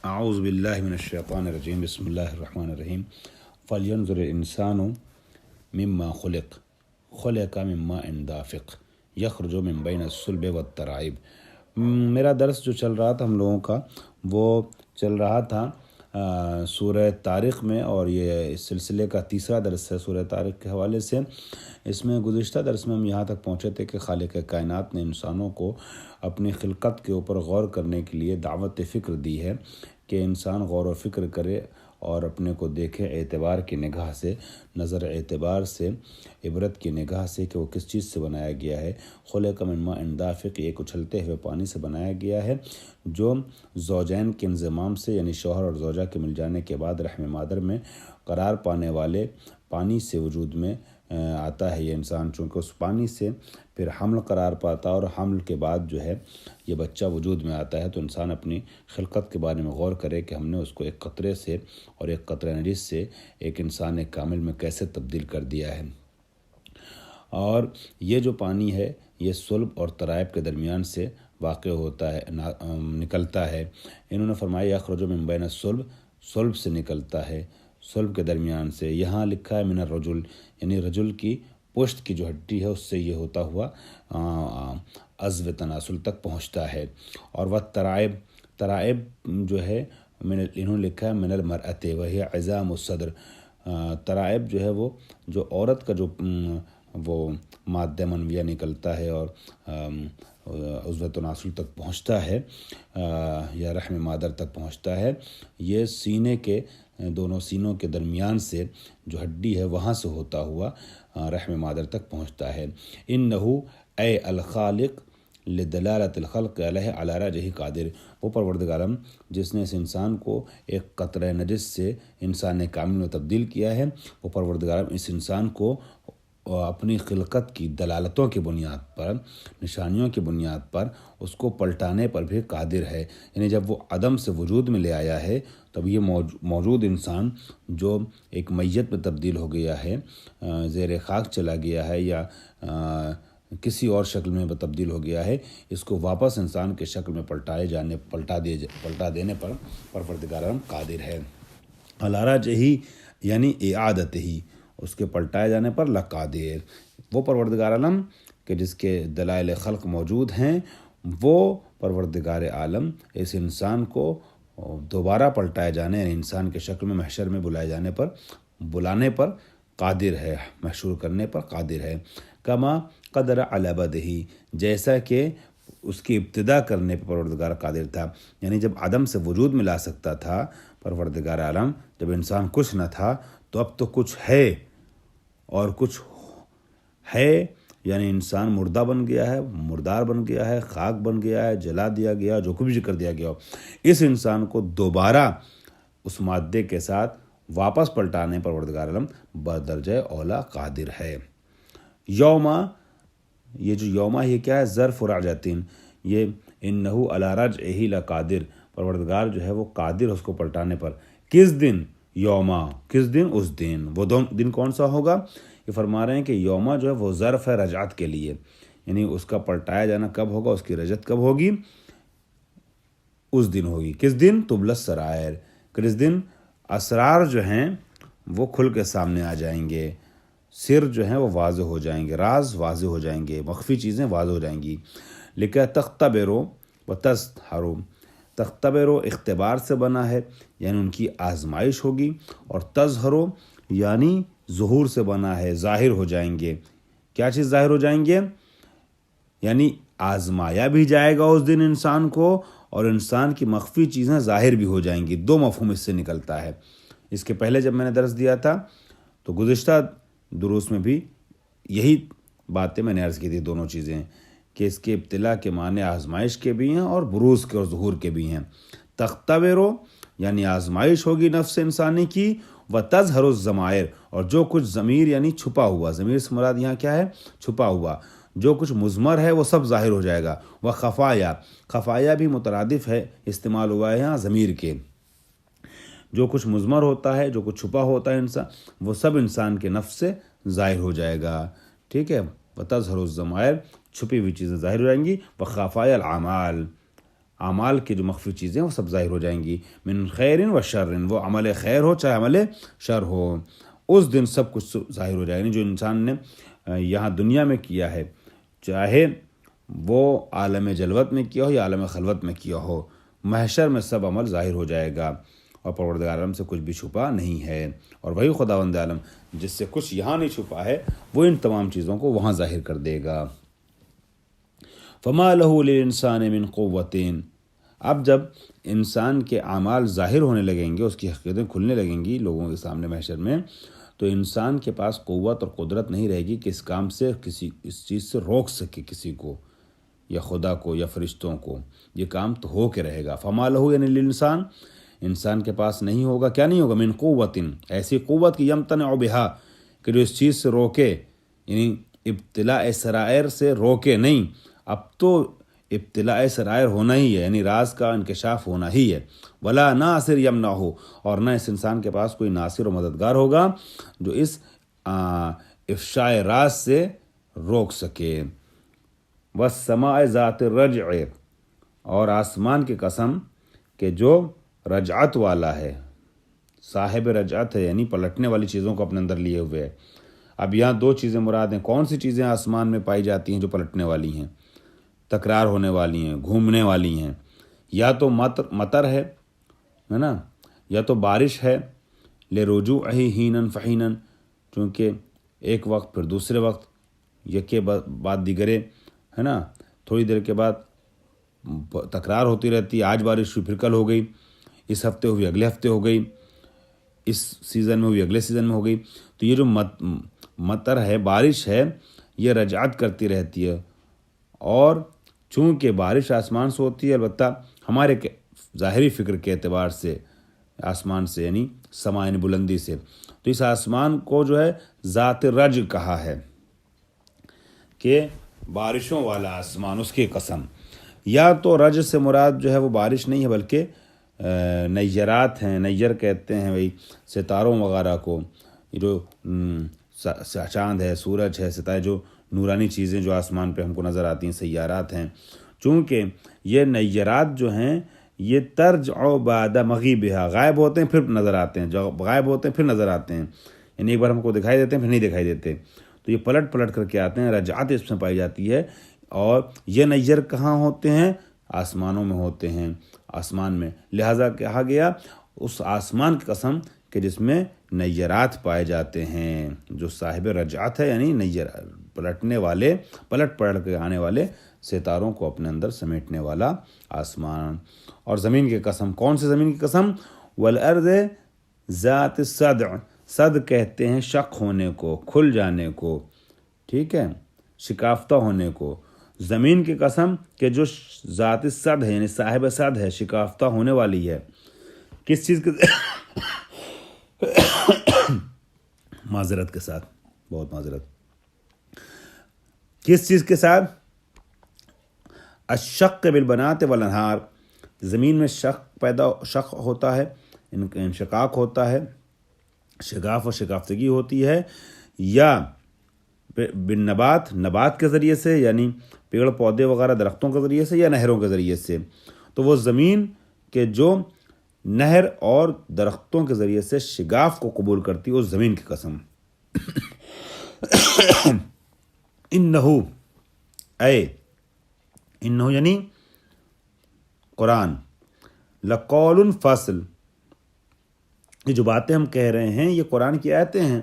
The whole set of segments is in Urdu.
اعوذ باللہ من الشیطان الرجیم بسم اللہ الرحمن الرحیم فلینظر الانسان مما خلق من ماء دافق یخرج من بین الصلب والترائب۔ میرا درس جو چل رہا تھا ہم لوگوں کا وہ چل رہا تھا سورہ طارق میں، اور یہ اس سلسلے کا تیسرا درس ہے سورہ طارق کے حوالے سے۔ اس میں گزشتہ درس میں ہم یہاں تک پہنچے تھے کہ خالق کائنات نے انسانوں کو اپنی خلقت کے اوپر غور کرنے کے لیے دعوت فکر دی ہے کہ انسان غور و فکر کرے اور اپنے کو دیکھے اعتبار کی نگاہ سے، نظر اعتبار سے، عبرت کی نگاہ سے کہ وہ کس چیز سے بنایا گیا ہے۔ خلق من ماء دافق، ایک اچھلتے ہوئے پانی سے بنایا گیا ہے جو زوجین کے انضمام سے، یعنی شوہر اور زوجہ کے مل جانے کے بعد رحم مادر میں قرار پانے والے پانی سے وجود میں آتا ہے۔ یہ انسان چونکہ اس پانی سے پھر حمل قرار پاتا اور حمل کے بعد جو ہے یہ بچہ وجود میں آتا ہے، تو انسان اپنی خلقت کے بارے میں غور کرے کہ ہم نے اس کو ایک قطرے سے اور ایک قطرہ نجس سے ایک انسان کامل میں کیسے تبدیل کر دیا ہے۔ اور یہ جو پانی ہے یہ صلب اور ترائب کے درمیان سے واقع ہوتا ہے، نکلتا ہے۔ انہوں نے فرمایا یخرج من بین الصلب، صلب سے نکلتا ہے، صلب کے درمیان سے۔ یہاں لکھا ہے من الرجل، یعنی رجل کی پشت کی جو ہڈی ہے اس سے یہ ہوتا ہوا عضو تناسل تک پہنچتا ہے۔ اور وہ ترائب جو ہے انہوں نے لکھا ہے من المرأۃ وہی عظام الصدر۔ ترائب جو ہے وہ جو عورت کا جو وہ مادہ منویہ نکلتا ہے اور عضو تناسل تک پہنچتا ہے یا رحم مادر تک پہنچتا ہے، یہ سینے کے دونوں سینوں کے درمیان سے جو ہڈی ہے وہاں سے ہوتا ہوا رحم مادر تک پہنچتا ہے۔ انہو اے الخالق لدلالت الخلق علیہ علی رجہ قادر، وہ پروردگارم جس نے اس انسان کو ایک قطرہ نجس سے انسان کامل میں تبدیل کیا ہے، وہ پروردگارم اس انسان کو اپنی خلقت کی دلالتوں کی بنیاد پر، نشانیوں کی بنیاد پر اس کو پلٹانے پر بھی قادر ہے۔ یعنی جب وہ عدم سے وجود میں لے آیا ہے تب یہ موجود انسان جو ایک میت میں تبدیل ہو گیا ہے، زیر خاک چلا گیا ہے یا کسی اور شکل میں تبدیل ہو گیا ہے، اس کو واپس انسان کے شکل میں پلٹا دینے پر پروردگارم قادر ہے۔ علی رجہ یعنی اعادتہ، اس کے پلٹائے جانے پر لقادر۔ وہ پروردگار عالم کہ جس کے دلائل خلق موجود ہیں، وہ پروردگار عالم اس انسان کو دوبارہ پلٹائے جانے، یعنی انسان کے شکل میں محشر میں بلانے پر قادر ہے، محشور کرنے پر قادر ہے۔ کما قدر علی بدہ، جیسا کہ اس کی ابتدا کرنے پر پروردگار قادر تھا، یعنی جب عدم سے وجود میں لا سکتا تھا پروردگار عالم، جب انسان کچھ نہ تھا تو اب تو کچھ ہے، اور کچھ ہے یعنی انسان مردہ بن گیا ہے، مردار بن گیا ہے، خاک بن گیا ہے، جلا دیا گیا، جو کچھ بھی کر دیا گیا ہو، اس انسان کو دوبارہ اس مادے کے ساتھ واپس پلٹانے پر پروردگار عالم بدرجہ اولا قادر ہے۔ یوما، یہ جو یوما یہ کیا ہے؟ ظرف رجعتین، یہ انہو علی رجعہ لقادر، پروردگار جو ہے وہ قادر اس کو پلٹانے پر۔ کس دن؟ یوما، کس دن؟ اس دن۔ وہ دن کون سا ہوگا؟ یہ فرما رہے ہیں کہ یوما جو ہے وہ ظرف ہے رجعت کے لیے، یعنی اس کا پلٹایا جانا کب ہوگا، اس کی رجعت کب ہوگی؟ اس دن ہوگی۔ کس دن؟ تبلی السرائر، کس دن اسرار جو ہیں وہ کھل کے سامنے آ جائیں گے، سر جو ہیں وہ واضح ہو جائیں گے، راز واضح ہو جائیں گے، مخفی چیزیں واضح ہو جائیں گی۔ لکھا تختبرو و تظہرو، تختبرو اختبار سے بنا ہے یعنی ان کی آزمائش ہوگی، اور تظہرو یعنی ظہور سے بنا ہے، ظاہر ہو جائیں گے۔ کیا چیز ظاہر ہو جائیں گے؟ یعنی آزمایا بھی جائے گا اس دن انسان کو، اور انسان کی مخفی چیزیں ظاہر بھی ہو جائیں گی۔ دو مفہوم اس سے نکلتا ہے۔ اس کے پہلے جب میں نے درس دیا تھا تو گزشتہ دروس میں بھی یہی باتیں میں نے عرض کی تھی، دونوں چیزیں، کہ اس کے ابتلا کے معنی آزمائش کے بھی ہیں اور بروز کے اور ظہور کے بھی ہیں۔ تختبرو یعنی آزمائش ہوگی نفس انسانی کی، و تظہر الضمائر، اور جو کچھ ضمیر یعنی چھپا ہوا، ضمیر سے مراد یہاں کیا ہے؟ چھپا ہوا، جو کچھ مضمر ہے وہ سب ظاہر ہو جائے گا۔ و خفایا، خفایا بھی مترادف ہے، استعمال ہوا ہے یہاں ضمیر کے۔ جو کچھ مضمر ہوتا ہے، جو کچھ چھپا ہوتا ہے انسان، وہ سب انسان کے نفس سے ظاہر ہو جائے گا، ٹھیک ہے۔ و تظہر الضمائر، چھپی ہوئی چیزیں ظاہر ہو جائیں گی۔ و خفایا الاعمال، اعمال کی جو مخفی چیزیں وہ سب ظاہر ہو جائیں گی. من خیر و شر، وہ عمل خیر ہو چاہے عمل شر ہو، اس دن سب کچھ ظاہر ہو جائے گا. جو انسان نے یہاں دنیا میں کیا ہے، چاہے وہ عالم جلوت میں کیا ہو یا عالم خلوت میں کیا ہو، محشر میں سب عمل ظاہر ہو جائے گا، اور پروردگار عالم سے کچھ بھی چھپا نہیں ہے. اور وہی خداوند عالم جس سے کچھ یہاں نہیں چھپا ہے، وہ ان تمام چیزوں کو وہاں ظاہر کر دے گا. فما له للانسان من قوتین، اب جب انسان کے اعمال ظاہر ہونے لگیں گے، اس کی حقیقتیں کھلنے لگیں گی لوگوں کے سامنے محشر میں، تو انسان کے پاس قوت اور قدرت نہیں رہے گی کہ اس کام سے اس چیز سے روک سکے کسی کو، یا خدا کو یا فرشتوں کو. یہ کام تو ہو کے رہے گا. فما لہو یعنی للانسان، انسان کے پاس نہیں ہوگا، کیا نہیں ہوگا؟ من قوت، ایسی قوت کی یمتنع بہا، کہ جو اس چیز سے روکے، یعنی ابتلاء سرائر سے روکے نہیں. اب تو ابتلاء سرائر ہونا ہی ہے، یعنی راز کا انکشاف ہونا ہی ہے. ولا ناصر یمنعہ، اور نہ اس انسان کے پاس کوئی ناصر و مددگار ہوگا جو اس افشاء راز سے روک سکے. والسماء ذات الرجع، اور آسمان کی قسم کہ جو رجعت والا ہے، صاحب رجعت ہے، یعنی پلٹنے والی چیزوں کو اپنے اندر لیے ہوئے ہے. اب یہاں دو چیزیں مراد ہیں. کون سی چیزیں آسمان میں پائی جاتی ہیں جو پلٹنے والی ہیں، تکرار ہونے والی ہیں، گھومنے والی ہیں؟ یا تو مطر ہے نا، یا تو بارش ہے. لرجوعہ حیناً فحیناً، چونکہ ایک وقت پھر دوسرے وقت، یکے بعد دیگرے، ہے نا، تھوڑی دیر کے بعد تکرار ہوتی رہتی ہے. آج بارش ہوئی پھر کل ہو گئی، اس ہفتے ہوئی اگلے ہفتے ہو گئی، اس سیزن میں ہوئی اگلے سیزن میں ہو گئی. تو یہ جو مطر ہے، بارش ہے، یہ رجعت کرتی رہتی ہے. اور چونکہ بارش آسمان سے ہوتی ہے، البتہ ہمارے ظاہری فکر کے اعتبار سے آسمان سے یعنی سماء بلندی سے، تو اس آسمان کو جو ہے ذات رج کہا ہے کہ بارشوں والا آسمان، اس کی قسم. یا تو رج سے مراد جو ہے وہ بارش نہیں ہے بلکہ نیرات ہیں. نیر کہتے ہیں وہی ستاروں وغیرہ کو، جو چاند ہے، سورج ہے، ستارے، جو نورانی چیزیں جو آسمان پہ ہم کو نظر آتی ہیں، سیارات ہیں. چونکہ یہ نیرات جو ہیں یہ ترجع بعد مغیبها، غائب ہوتے ہیں پھر نظر آتے ہیں، جو غائب ہوتے ہیں پھر نظر آتے ہیں، یعنی ایک بار ہم کو دکھائی دیتے ہیں پھر نہیں دکھائی دیتے. تو یہ پلٹ کر کے آتے ہیں، رجعت اس میں پائی جاتی ہے. اور یہ نیر کہاں ہوتے ہیں؟ آسمانوں میں ہوتے ہیں، آسمان میں. لہٰذا کہا گیا اس آسمان کی قسم کہ جس میں نیرات پائے جاتے ہیں، جو صاحب رجعت ہے، یعنی نیر پلٹنے والے، پلٹ کے آنے والے ستاروں کو اپنے اندر سمیٹنے والا آسمان. اور زمین کی قسم، کون سی زمین کی قسم؟ والارض ذات الصدع، صد کہتے ہیں شق ہونے کو، کھل جانے کو، ٹھیک ہے، شکافتہ ہونے کو. زمین کی قسم کہ جو ذات صد ہے، یعنی صاحب صد ہے، شکافتہ ہونے والی ہے. کس چیز کے معذرت کے ساتھ، بہت معذرت، کس چیز کے ساتھ؟ الشق بالبنات والانہار، زمین میں شق ہوتا ہے، انشقاق ہوتا ہے، شگاف و شکافتگی ہوتی ہے. یا بالنبات، نبات کے ذریعے سے، یعنی پیڑ پودے وغیرہ درختوں کے ذریعے سے، یا نہروں کے ذریعے سے. تو وہ زمین کے جو نہر اور درختوں کے ذریعے سے شگاف کو قبول کرتی ہے، اس زمین کی قسم. انہو، انہو یعنی قرآن، لقول فصل، یہ جو باتیں ہم کہہ رہے ہیں یہ قرآن کی آیتیں ہیں،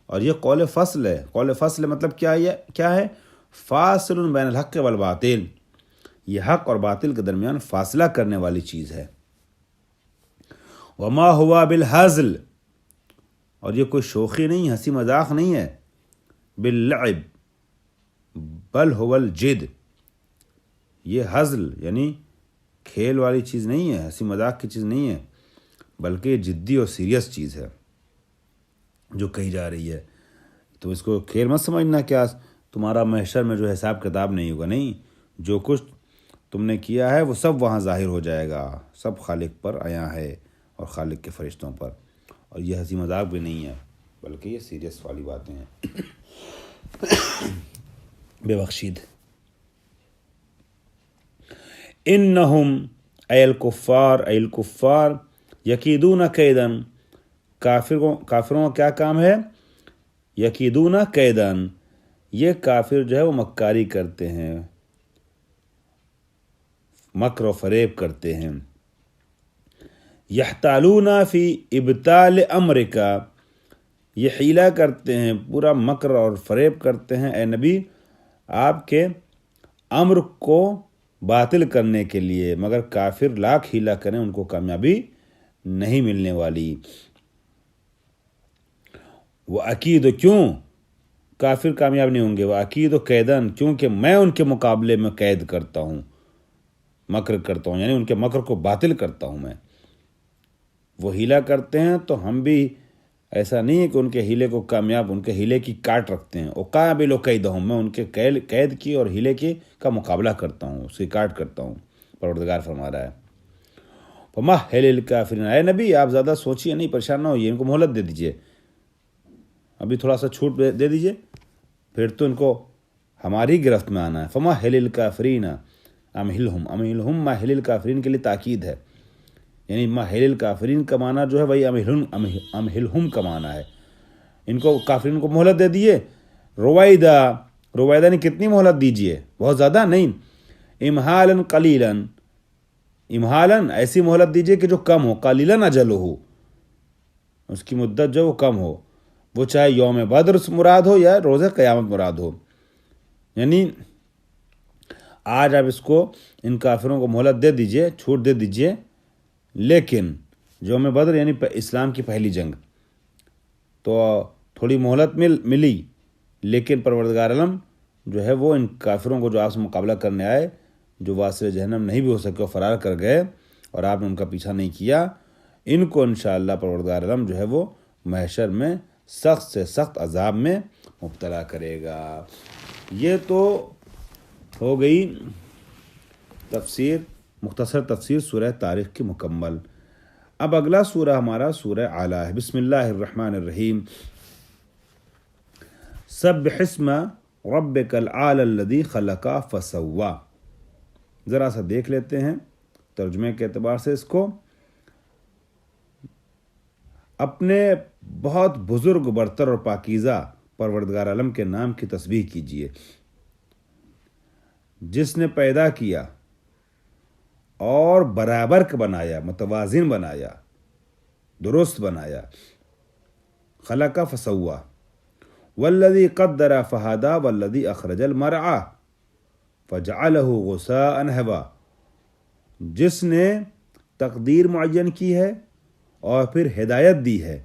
اور یہ قول فصل ہے. قول فصل مطلب کیا ہے؟ فاصل بین الحق والباطل، یہ حق اور باطل کے درمیان فاصلہ کرنے والی چیز ہے. وما ہوا بالہزل، اور یہ کوئی شوخی نہیں، ہنسی مذاق نہیں ہے. باللعب بل هو الجد، یہ ہزل یعنی کھیل والی چیز نہیں ہے، ہنسی مذاق کی چیز نہیں ہے، بلکہ یہ جدی اور سیریس چیز ہے جو کہی جا رہی ہے. تو اس کو کھیل مت سمجھنا، کیا تمہارا محشر میں جو حساب کتاب نہیں ہوگا، نہیں، جو کچھ تم نے کیا ہے وہ سب وہاں ظاہر ہو جائے گا. سب خالق پر آیا ہے اور خالق کے فرشتوں پر. اور یہ ہنسی مذاق بھی نہیں ہے بلکہ یہ سیریس والی باتیں ہیں. بے بخشید. انہم اے الکفار یکیدون کیدن، کافروں کا کیا کام ہے؟ یکیدون کیدن، یہ کافر جو ہے وہ مکاری کرتے ہیں، مکر و فریب کرتے ہیں۔ یحتالون فی ابطال امرک، یہ حیلہ کرتے ہیں، پورا مکر اور فریب کرتے ہیں اے نبی آپ کے امر کو باطل کرنے کے لیے، مگر کافر لاکھ حیلہ کریں ان کو کامیابی نہیں ملنے والی۔ وَأَكِيدُ، کیوں کافر کامیاب نہیں ہوں گے؟ وَأَكِيدُ كَيْدًا، کیونکہ میں ان کے مقابلے میں قید کرتا ہوں، مکر کرتا ہوں، یعنی ان کے مکر کو باطل کرتا ہوں میں۔ وہ حیلہ کرتے ہیں تو ہم بھی ایسا نہیں ہے کہ ان کے حیلے کو کامیاب، ان کے حیلے کی کاٹ رکھتے ہیں۔ وَقَابِلُ كَيْدَهُمْ، میں ان کے قید کی اور حیلے کی کا مقابلہ کرتا ہوں، اس کی کاٹ کرتا ہوں، پروردگار فرما رہا ہے۔ فَمَهِّلِ الْكَافِرِينَ، اے نبی آپ زیادہ سوچیے نہیں، پریشان نہ ہوئیے، ان کو مہلت دے دیجیے، ابھی تھوڑا سا چھوٹ دے دیجیے، پھر تو ان کو ہماری گرفت میں آنا ہے۔ فَمَهِّلِ الْكَافِرِينَ أَمْهِلْهُمْ، مَهِّلِ الْكَافِرِينَ کے لیے تاکید ہے، یعنی مَهِّلِ الْكَافِرِينَ کا معنی جو ہے وہی أَمْهِلْهُمْ کا معنی ہے، ان کو کافرین کو مہلت دے دیے۔ رویدہ نے کتنی مہلت دیجیے؟ بہت زیادہ نہیں، امہالاً قلیلاً، امہالاً ایسی مہلت دیجیے کہ جو کم ہو، قلیلاً اجلہ، اس کی مدت جو وہ کم ہو، وہ چاہے یوم بدر مراد ہو یا روز قیامت مراد ہو، یعنی آج آپ اس کو ان کافروں کو مہلت دے دیجیے، چھوٹ دے دیجیے، لیکن یوم بدر یعنی اسلام کی پہلی جنگ تو تھوڑی مہلت ملی، لیکن پروردگار عالم جو ہے وہ ان کافروں کو جو آپ سے مقابلہ کرنے آئے، جو واصل جہنم نہیں بھی ہو سکے اور فرار کر گئے اور آپ نے ان کا پیچھا نہیں کیا، ان کو انشاءاللہ پروردگار عالم جو ہے وہ محشر میں سخت سے سخت عذاب میں مبتلا کرے گا۔ یہ تو ہو گئی مختصر تفسیر سورہ طارق کی مکمل۔ اب اگلا سورہ ہمارا سورہ اعلیٰ ہے۔ بسم اللہ الرحمن الرحیم۔ سبح اسم ربک الاعلی الذی خلق فسوی، ذرا سا دیکھ لیتے ہیں ترجمے کے اعتبار سے اس کو۔ اپنے بہت بزرگ، برتر اور پاکیزہ پروردگار عالم کے نام کی تسبیح کیجیے، جس نے پیدا کیا اور برابر کا بنایا، متوازن بنایا، درست بنایا۔ خلق فسوی، والذی قدر فہدی، والذی اخرج المرعی فجعلہ غثاء نحوا، جس نے تقدیر معین کی ہے اور پھر ہدایت دی ہے،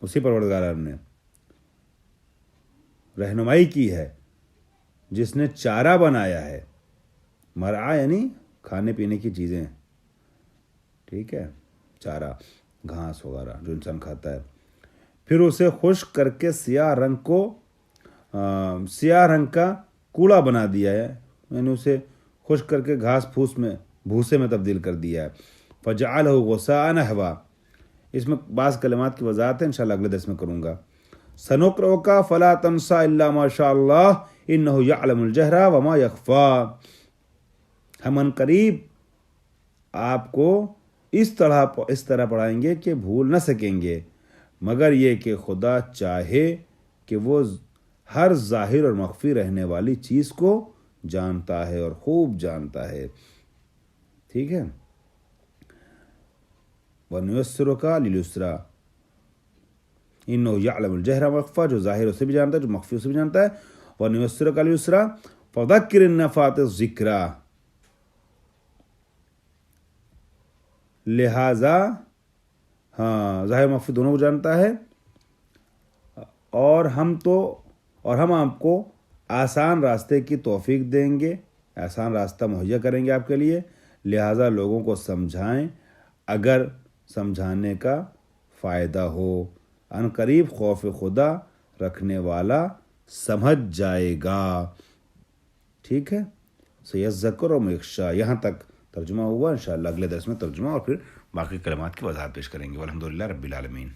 اسی پروردگار نے رہنمائی کی ہے، جس نے چارہ بنایا ہے، مرعا یعنی کھانے پینے کی چیزیں، ٹھیک ہے، چارہ گھاس وغیرہ جو انسان کھاتا ہے، پھر اسے خشک کر کے سیاہ رنگ کا کوڑا بنا دیا ہے، یعنی اسے خشک کر کے گھاس پھوس میں، بھوسے میں تبدیل کر دیا ہے۔ فجعلہ غثاء نحوا، اس میں بعض کلمات کی وضاحت ہے، انشاءاللہ اگلے درس میں کروں گا۔ سنقرؤک فلا تنسى الا ما شاء اللہ انہ یعلم الجہر وما یخفی، ہم ان قریب آپ کو اس طرح پڑھائیں گے کہ بھول نہ سکیں گے، مگر یہ کہ خدا چاہے کہ وہ ہر ظاہر اور مخفی رہنے والی چیز کو جانتا ہے اور خوب جانتا ہے، ٹھیک ہے۔ وَنُيَسِّرُكَ لِلْيُسْرَىٰ، إِنَّهُ يَعْلَمُ الْجَهْرَ وَيَخْفَىٰ، جو ظاہر اسے بھی جانتا ہے، جو مخفی اسے بھی جانتا ہے۔ وَنُيَسِّرُكَ لِلْيُسْرَىٰ فَذَكِّرْ إِن نَّفَعَتِ الذِّكْرَىٰ، لہٰذا ظاہر مخفی دونوں کو جانتا ہے، اور ہم آپ کو آسان راستے کی توفیق دیں گے، آسان راستہ مہیا کریں گے آپ کے لیے، لہٰذا لوگوں کو سمجھائیں اگر سمجھانے کا فائدہ ہو، ان قریب خوف خدا رکھنے والا سمجھ جائے گا، ٹھیک ہے۔ سیذکر من یخشی، یہاں تک ترجمہ ہوا، انشاءاللہ اگلے درس میں ترجمہ اور پھر باقی کلمات کی وضاحت پیش کریں گے۔ والحمدللہ رب العالمین۔